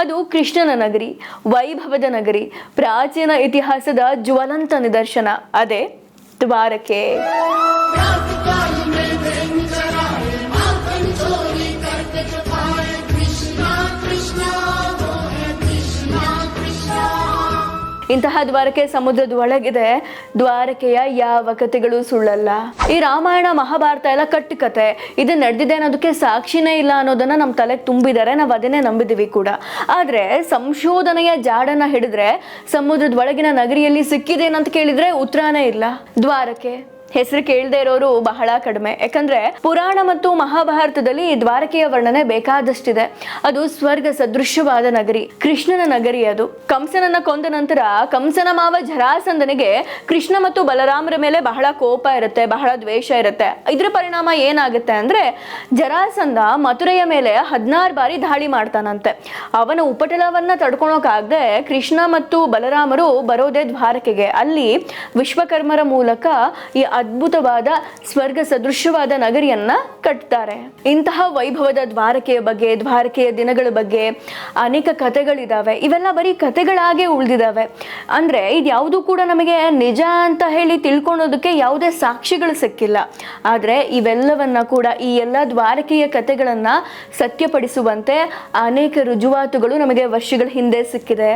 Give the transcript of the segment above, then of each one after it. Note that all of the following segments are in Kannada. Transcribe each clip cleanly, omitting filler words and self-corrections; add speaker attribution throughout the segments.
Speaker 1: ಅದು ಕೃಷ್ಣನ ನಗರಿ, ವೈಭವದ ನಗರಿ, ಪ್ರಾಚೀನ ಇತಿಹಾಸದ ಜ್ವಲಂತ ನಿದರ್ಶನ. ಅದೇ ದ್ವಾರಕೆ. ಇಂತಹ ದ್ವಾರಕೆ ಸಮುದ್ರದ ಒಳಗಿದೆ. ದ್ವಾರಕೆಯ ಯಾವ ಕಥೆಗಳು ಸುಳ್ಳಲ್ಲ. ಈ ರಾಮಾಯಣ ಮಹಾಭಾರತ ಎಲ್ಲ ಕಟ್ಟುಕತೆ, ಇದು ನಡೆದಿದೆ ಅನ್ನೋದಕ್ಕೆ ಸಾಕ್ಷಿನೇ ಇಲ್ಲ ಅನ್ನೋದನ್ನ ನಮ್ಮ ತಲೆಗೆ ತುಂಬಿದ್ದಾರೆ. ನಾವು ಅದನ್ನೇ ನಂಬಿದೀವಿ ಕೂಡ. ಆದ್ರೆ ಸಂಶೋಧನೆಯ ಜಾಡನ್ನ ಹಿಡಿದ್ರೆ ಸಮುದ್ರದ ಒಳಗಿನ ನಗರಿಯಲ್ಲಿ ಸಿಕ್ಕಿದೇನಂತ ಕೇಳಿದ್ರೆ ಉತ್ತರನೇ ಇಲ್ಲ. ದ್ವಾರಕೆ ಹೆಸರು ಕೇಳದೆ ಇರೋರು ಬಹಳ ಕಡಿಮೆ. ಯಾಕಂದ್ರೆ ಪುರಾಣ ಮತ್ತು ಮಹಾಭಾರತದಲ್ಲಿ ದ್ವಾರಕೆಯ ವರ್ಣನೆ ಬೇಕಾದಷ್ಟಿದೆ. ಅದು ಸ್ವರ್ಗ ಸದೃಶ್ಯವಾದ ನಗರಿ, ಕೃಷ್ಣನ ನಗರಿ. ಅದು ಕಂಸನನ್ನ ಕೊಂದ ನಂತರ ಕಂಸನ ಮಾವ ಜರಾಸಂಧನಿಗೆ ಕೃಷ್ಣ ಮತ್ತು ಬಲರಾಮರ ಮೇಲೆ ಬಹಳ ಕೋಪ ಇರುತ್ತೆ, ಬಹಳ ದ್ವೇಷ ಇರುತ್ತೆ. ಇದ್ರ ಪರಿಣಾಮ ಏನಾಗುತ್ತೆ ಅಂದ್ರೆ ಜರಾಸಂಧ ಮಥುರೆಯ ಮೇಲೆ 16 ಬಾರಿ ದಾಳಿ ಮಾಡ್ತಾನಂತೆ. ಅವನ ಉಪಟಳವನ್ನ ತಡ್ಕೊಳಕಾಗದೆ ಕೃಷ್ಣ ಮತ್ತು ಬಲರಾಮರು ಬರೋದೇ ದ್ವಾರಕೆಗೆ. ಅಲ್ಲಿ ವಿಶ್ವಕರ್ಮರ ಮೂಲಕ ಈ ಅದ್ಭುತವಾದ ಸ್ವರ್ಗ ಸದೃಶ್ಯವಾದ ನಗರಿಯನ್ನ ಕಟ್ತಾರೆ. ಇಂತಹ ವೈಭವದ ದ್ವಾರಕೆಯ ಬಗ್ಗೆ, ದ್ವಾರಕೆಯ ದಿನಗಳ ಬಗ್ಗೆ ಅನೇಕ ಕಥೆಗಳಿದಾವೆ. ಇವೆಲ್ಲ ಬರೀ ಕಥೆಗಳಾಗೆ ಉಳಿದಿದ್ದಾವೆ. ಅಂದ್ರೆ ಇದ್ಯಾವುದು ಕೂಡ ನಮಗೆ ನಿಜ ಅಂತ ಹೇಳಿ ತಿಳ್ಕೊಳೋದಕ್ಕೆ ಯಾವುದೇ ಸಾಕ್ಷಿಗಳು ಸಿಕ್ಕಿಲ್ಲ. ಆದ್ರೆ ಇವೆಲ್ಲವನ್ನ ಕೂಡ, ಈ ಎಲ್ಲ ದ್ವಾರಕೆಯ ಕಥೆಗಳನ್ನ ಸತ್ಯಪಡಿಸುವಂತೆ ಅನೇಕ ರುಜುವಾತುಗಳು ನಮಗೆ ವರ್ಷಗಳ ಹಿಂದೆ ಸಿಕ್ಕಿದೆ.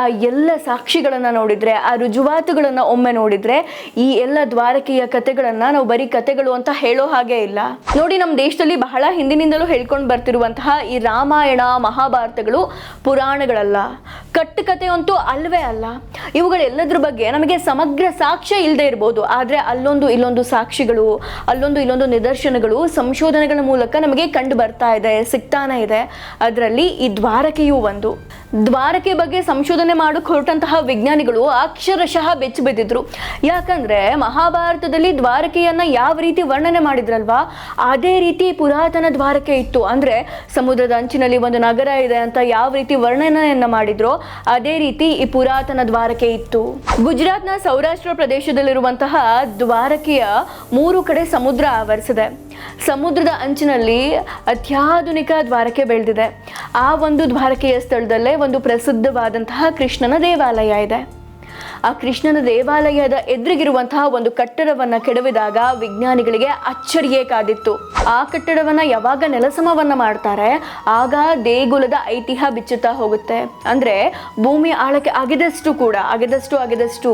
Speaker 1: ಆ ಎಲ್ಲ ಸಾಕ್ಷಿಗಳನ್ನ ನೋಡಿದ್ರೆ, ಆ ರುಜುವಾತುಗಳನ್ನ ಒಮ್ಮೆ ನೋಡಿದ್ರೆ ಈ ಎಲ್ಲ ದ್ವಾರಕೆಯ ಕಥೆಗಳನ್ನ ನಾವು ಬರೀ ಕಥೆಗಳು ಅಂತ ಹೇಳೋ ಹಾಗೆ ಇಲ್ಲ. ನೋಡಿ, ನಮ್ಮ ದೇಶದಲ್ಲಿ ಬಹಳ ಹಿಂದಿನಿಂದಲೂ ಹೇಳ್ಕೊಂಡು ಬರ್ತಿರುವಂತಹ ಈ ರಾಮಾಯಣ ಮಹಾಭಾರತಗಳು ಪುರಾಣಗಳಲ್ಲ, ಕಟ್ಟುಕತೆ ಅಂತೂ ಅಲ್ವೇ ಅಲ್ಲ. ಇವುಗಳೆಲ್ಲದ್ರ ಬಗ್ಗೆ ನಮಗೆ ಸಮಗ್ರ ಸಾಕ್ಷ್ಯ ಇಲ್ಲದೆ ಇರ್ಬೋದು, ಆದ್ರೆ ಅಲ್ಲೊಂದು ಇಲ್ಲೊಂದು ಸಾಕ್ಷಿಗಳು, ಅಲ್ಲೊಂದು ಇಲ್ಲೊಂದು ನಿದರ್ಶನಗಳು ಸಂಶೋಧನೆಗಳ ಮೂಲಕ ನಮಗೆ ಕಂಡು ಬರ್ತಾ ಇದೆ, ಸಿಗ್ತಾನೆ ಇದೆ. ಅದರಲ್ಲಿ ಈ ದ್ವಾರಕೆಯೂ ಒಂದು. ದ್ವಾರಕೆ ಬಗ್ಗೆ ಸಂಶೋಧನೆ ಮಾಡೋಕೆ ಹೊರಟಂತಹ ವಿಜ್ಞಾನಿಗಳು ಅಕ್ಷರಶಃ ಬೆಚ್ಚಿ ಬಿದ್ದಿದ್ರು. ಯಾಕಂದ್ರೆ ಮಹಾಭಾರತದಲ್ಲಿ ದ್ವಾರಕೆಯನ್ನ ಯಾವ ರೀತಿ ವರ್ಣನೆ ಮಾಡಿದ್ರಲ್ವಾ, ಅದೇ ರೀತಿ ಪುರಾತನ ದ್ವಾರಕೆ ಇತ್ತು. ಅಂದ್ರೆ ಸಮುದ್ರದ ಅಂಚಿನಲ್ಲಿ ಒಂದು ನಗರ ಇದೆ ಅಂತ ಯಾವ ರೀತಿ ವರ್ಣನೆಯನ್ನ ಮಾಡಿದ್ರೋ ಅದೇ ರೀತಿ ಈ ಪುರಾತನ ದ್ವಾರಕೆ ಇತ್ತು. ಗುಜರಾತ್ನ ಸೌರಾಷ್ಟ್ರ ಪ್ರದೇಶದಲ್ಲಿರುವಂತಹ ದ್ವಾರಕೆಯ 3 ಕಡೆ ಸಮುದ್ರ ಆವರಿಸಿದೆ. ಸಮುದ್ರದ ಅಂಚಿನಲ್ಲಿ ಅತ್ಯಾಧುನಿಕ ದ್ವಾರಕೆ ಬೆಳೆದಿದೆ. ಆ ಒಂದು ದ್ವಾರಕೆಯ ಸ್ಥಳದಲ್ಲೇ ಒಂದು ಪ್ರಸಿದ್ಧವಾದಂತಹ ಕೃಷ್ಣನ ದೇವಾಲಯ ಇದೆ. ಆ ಕೃಷ್ಣನ ದೇವಾಲಯದ ಎದುರಿಗಿರುವಂತಹ ಒಂದು ಕಟ್ಟಡವನ್ನ ಕೆಡವಿದಾಗ ವಿಜ್ಞಾನಿಗಳಿಗೆ ಅಚ್ಚರಿಯೇ ಕಾದಿತ್ತು. ಆ ಕಟ್ಟಡವನ್ನ ಯಾವಾಗ ನೆಲಸಮವನ್ನ ಮಾಡ್ತಾರೆ ಆಗ ದೇಗುಲದ ಐತಿಹ್ಯ ಬಿಚ್ಚುತ್ತಾ ಹೋಗುತ್ತೆ. ಅಂದ್ರೆ ಭೂಮಿ ಆಳಕ್ಕೆ ಆಗಿದಷ್ಟು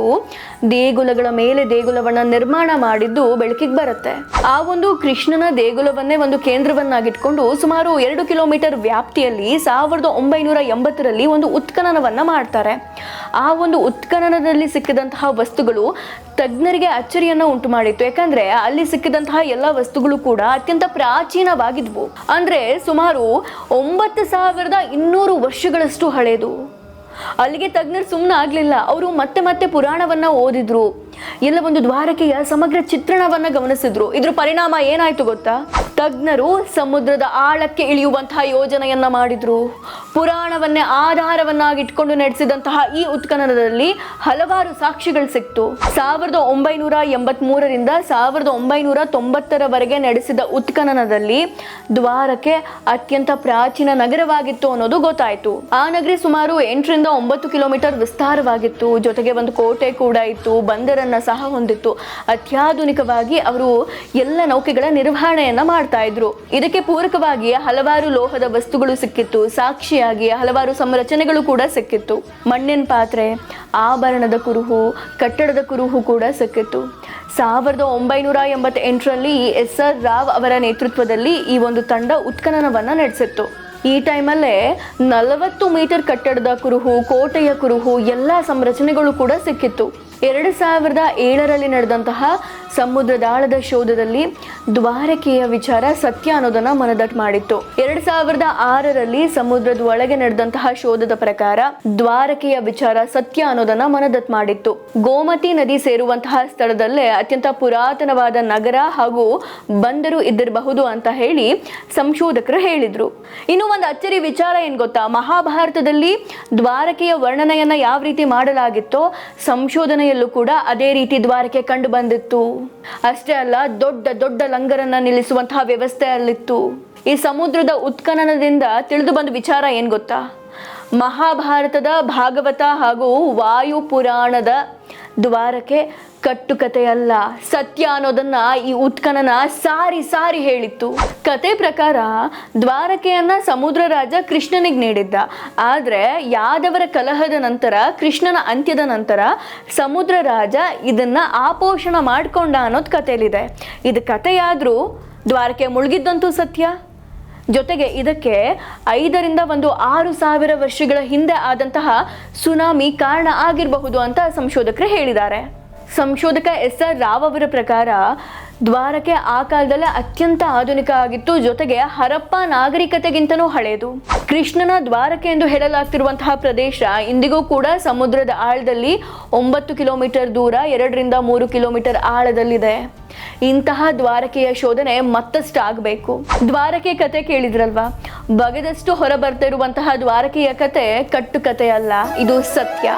Speaker 1: ದೇಗುಲಗಳ ಮೇಲೆ ದೇಗುಲವನ್ನ ನಿರ್ಮಾಣ ಮಾಡಿದ್ದು ಬೆಳಕಿಗೆ ಬರುತ್ತೆ. ಆ ಒಂದು ಕೃಷ್ಣನ ದೇಗುಲವನ್ನೇ ಒಂದು ಕೇಂದ್ರವನ್ನಾಗಿಟ್ಕೊಂಡು ಸುಮಾರು 2 ಕಿಲೋಮೀಟರ್ ವ್ಯಾಪ್ತಿಯಲ್ಲಿ 1980ರಲ್ಲಿ ಒಂದು ಉತ್ಖನನವನ್ನ ಮಾಡ್ತಾರೆ. ಆ ಒಂದು ಉತ್ಖನನದಲ್ಲಿ ಸಿಕ್ಕಿದಂತಹ ವಸ್ತುಗಳು ತಜ್ಞರಿಗೆ ಅಚ್ಚರಿಯನ್ನ ಉಂಟು ಮಾಡಿತ್ತು. ಯಾಕಂದ್ರೆ ಅಲ್ಲಿ ಸಿಕ್ಕಿದಂತಹ ಎಲ್ಲ ವಸ್ತುಗಳು ಕೂಡ ಅತ್ಯಂತ ಪ್ರಾಚೀನವಾಗಿದ್ವು. ಅಂದ್ರೆ ಸುಮಾರು 9200 ವರ್ಷಗಳಷ್ಟು ಹಳೆಯದು. ಅಲ್ಲಿಗೆ ತಜ್ಞರು ಸುಮ್ಮನೆ ಆಗ್ಲಿಲ್ಲ, ಅವರು ಮತ್ತೆ ಪುರಾಣವನ್ನ ಓದಿದ್ರು, ಎಲ್ಲ ಒಂದು ದ್ವಾರಕೆಯ ಸಮಗ್ರ ಚಿತ್ರಣವನ್ನ ಗಮನಿಸಿದ್ರು. ಇದ್ರ ಪರಿಣಾಮ ಏನಾಯ್ತು ಗೊತ್ತಾ? ತಜ್ಞರು ಸಮುದ್ರದ ಆಳಕ್ಕೆ ಇಳಿಯುವಂತಹ ಯೋಜನೆಯನ್ನ ಮಾಡಿದ್ರು. ಪುರಾಣವನ್ನೇ ಆಧಾರವನ್ನಾಗಿಟ್ಕೊಂಡು ನಡೆಸಿದಂತಹ ಈ ಉತ್ಖನನದಲ್ಲಿ ಹಲವಾರು ಸಾಕ್ಷಿಗಳು ಸಿಕ್ತು. 1983ರಿಂದ 1990ರವರೆಗೆ ನಡೆಸಿದ ಉತ್ಖನನದಲ್ಲಿ ದ್ವಾರಕೆ ಅತ್ಯಂತ ಪ್ರಾಚೀನ ನಗರವಾಗಿತ್ತು ಅನ್ನೋದು ಗೊತ್ತಾಯ್ತು. ಆ ನಗರಿ ಸುಮಾರು 8ರಿಂದ 9 ಕಿಲೋಮೀಟರ್ ವಿಸ್ತಾರವಾಗಿತ್ತು. ಜೊತೆಗೆ ಒಂದು ಕೋಟೆ ಕೂಡ ಇತ್ತು, ಬಂದರನ್ನ ಸಹ ಹೊಂದಿತ್ತು. ಅತ್ಯಾಧುನಿಕವಾಗಿ ಅವರು ಎಲ್ಲ ನೌಕೆಗಳ ನಿರ್ವಹಣೆಯನ್ನ ಮಾಡ್ತಾ ಇದ್ರು. ಇದಕ್ಕೆ ಪೂರಕವಾಗಿ ಹಲವಾರು ಲೋಹದ ವಸ್ತುಗಳು ಸಿಕ್ಕಿತ್ತು. ಸಾಕ್ಷಿಯಾಗಿ ಹಲವಾರು ಸಂರಚನೆಗಳು ಕೂಡ ಸಿಕ್ಕಿತ್ತು. ಮಣ್ಣಿನ ಪಾತ್ರೆ, ಆಭರಣದ ಕುರುಹು, ಕಟ್ಟಡದ ಕುರುಹು ಕೂಡ ಸಿಕ್ಕಿತ್ತು. 1988ರಲ್ಲಿ SR ರಾವ್ ಅವರ ನೇತೃತ್ವದಲ್ಲಿ ಈ ಒಂದು ತಂಡ ಉತ್ಖನನವನ್ನ ನಡೆಸಿತ್ತು. ಈ ಟೈಮಲ್ಲೇ 40 ಮೀಟರ್ ಕಟ್ಟಡದ ಕುರುಹು, ಕೋಟೆಯ ಕುರುಹು, ಎಲ್ಲ ಸಂರಚನೆಗಳು ಕೂಡ ಸಿಕ್ಕಿತ್ತು. 2007ರಲ್ಲಿ ನಡೆದಂತಹ ಸಮುದ್ರದಾಳದ ಶೋಧದಲ್ಲಿ ದ್ವಾರಕೆಯ ವಿಚಾರ ಸತ್ಯ ಅನ್ನೋದನ್ನ ಮನದಟ್ಟು ಮಾಡಿತ್ತು. 2006ರಲ್ಲಿ ಸಮುದ್ರದ ಒಳಗೆ ನಡೆದಂತಹ ಶೋಧದ ಪ್ರಕಾರ ದ್ವಾರಕೆಯ ವಿಚಾರ ಸತ್ಯ ಅನ್ನೋದನ್ನ ಮನದಟ್ಟು ಮಾಡಿತ್ತು. ಗೋಮತಿ ನದಿ ಸೇರುವಂತಹ ಸ್ಥಳದಲ್ಲೇ ಅತ್ಯಂತ ಪುರಾತನವಾದ ನಗರ ಹಾಗೂ ಬಂದರು ಇದ್ದಿರಬಹುದು ಅಂತ ಹೇಳಿ ಸಂಶೋಧಕರು ಹೇಳಿದ್ರು. ಇನ್ನು ಒಂದು ಅಚ್ಚರಿ ವಿಚಾರ ಏನ್ ಗೊತ್ತಾ? ಮಹಾಭಾರತದಲ್ಲಿ ದ್ವಾರಕೆಯ ವರ್ಣನೆಯನ್ನ ಯಾವ ರೀತಿ ಮಾಡಲಾಗಿತ್ತೋ ಸಂಶೋಧನೆಯಲ್ಲೂ ಕೂಡ ಅದೇ ರೀತಿ ದ್ವಾರಕೆ ಕಂಡು ಬಂದಿತ್ತು. ಅಷ್ಟೇ ಅಲ್ಲ, ದೊಡ್ಡ ದೊಡ್ಡ ಲಂಗರನ್ನ ನಿಲ್ಲಿಸುವಂತಹ ವ್ಯವಸ್ಥೆ ಅಲ್ಲಿತ್ತು. ಈ ಸಮುದ್ರದ ಉತ್ಖನನದಿಂದ ತಿಳಿದು ಬಂದ ವಿಚಾರ ಏನ್ ಗೊತ್ತಾ? ಮಹಾಭಾರತದ, ಭಾಗವತ ಹಾಗೂ ವಾಯು ಪುರಾಣದ ದ್ವಾರಕೆ ಕಟ್ಟುಕತೆಯಲ್ಲ, ಸತ್ಯ ಅನ್ನೋದನ್ನ ಈ ಉತ್ಖನನ ಸಾರಿ ಸಾರಿ ಹೇಳಿತ್ತು. ಕತೆ ಪ್ರಕಾರ ದ್ವಾರಕೆಯನ್ನ ಸಮುದ್ರ ರಾಜ ಕೃಷ್ಣನಿಗೆ ನೀಡಿದ್ದ. ಆದರೆ ಯಾದವರ ಕಲಹದ ನಂತರ, ಕೃಷ್ಣನ ಅಂತ್ಯದ ನಂತರ ಸಮುದ್ರ ರಾಜ ಇದನ್ನ ಆಪೋಷಣ ಮಾಡ್ಕೊಂಡ ಅನ್ನೋದು ಕಥೆಯಲ್ಲಿದೆ. ಇದು ಕಥೆಯಾದ್ರೂ ದ್ವಾರಕೆ ಮುಳುಗಿದ್ದಂತೂ ಸತ್ಯ. ಜೊತೆಗೆ ಇದಕ್ಕೆ 5ರಿಂದ 6,000 ವರ್ಷಗಳ ಹಿಂದೆ ಆದಂತಹ ಸುನಾಮಿ ಕಾರಣ ಆಗಿರಬಹುದು ಅಂತ ಸಂಶೋಧಕರು ಹೇಳಿದ್ದಾರೆ. ಸಂಶೋಧಕ SR ರಾವ್ ಅವರ ಪ್ರಕಾರ ದ್ವಾರಕೆ ಆ ಕಾಲದಲ್ಲೇ ಅತ್ಯಂತ ಆಧುನಿಕ ಆಗಿತ್ತು. ಜೊತೆಗೆ ಹರಪ್ಪ ನಾಗರಿಕತೆಗಿಂತನೂ ಹಳೆಯದು. ಕೃಷ್ಣನ ದ್ವಾರಕೆ ಎಂದು ಹೇಳಲಾಗ್ತಿರುವಂತಹ ಪ್ರದೇಶ ಇಂದಿಗೂ ಕೂಡ ಸಮುದ್ರದ ಆಳದಲ್ಲಿ 9 ಕಿಲೋಮೀಟರ್ ದೂರ, 2ರಿಂದ 3 ಕಿಲೋಮೀಟರ್ ಆಳದಲ್ಲಿದೆ. ಇಂತಹ ದ್ವಾರಕೆಯ ಶೋಧನೆ ಮತ್ತಷ್ಟು ಆಗಬೇಕು. ದ್ವಾರಕೆ ಕತೆ ಕೇಳಿದ್ರಲ್ವಾ? ಬಗೆದಷ್ಟು ಹೊರ ಬರ್ತಾ ಇರುವಂತಹ ದ್ವಾರಕೆಯ ಕತೆ ಕಟ್ಟುಕತೆ ಅಲ್ಲ, ಇದು ಸತ್ಯ.